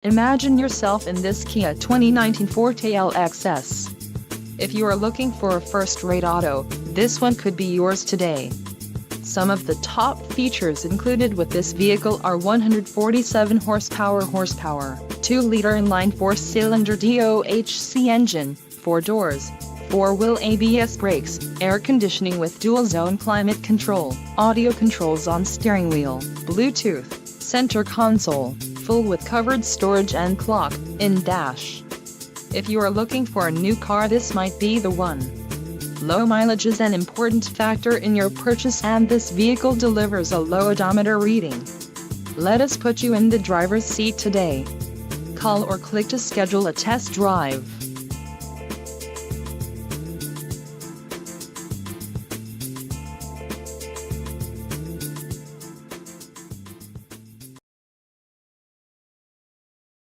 Imagine yourself in this Kia 2019 Forte LXS. If you are looking for a first-rate auto, this one could be yours today. Some of the top features included with this vehicle are 147 horsepower, 2-liter inline 4-cylinder DOHC engine, 4 doors, 4-wheel ABS brakes, air conditioning with dual-zone climate control, audio controls on steering wheel, Bluetooth, center console, full with covered storage and clock-in dash. If you are looking for a new car, this might be the one. Low mileage is an important factor in your purchase, and this vehicle delivers a low odometer reading. Let us put you in the driver's seat today. Call or click to schedule a test drive.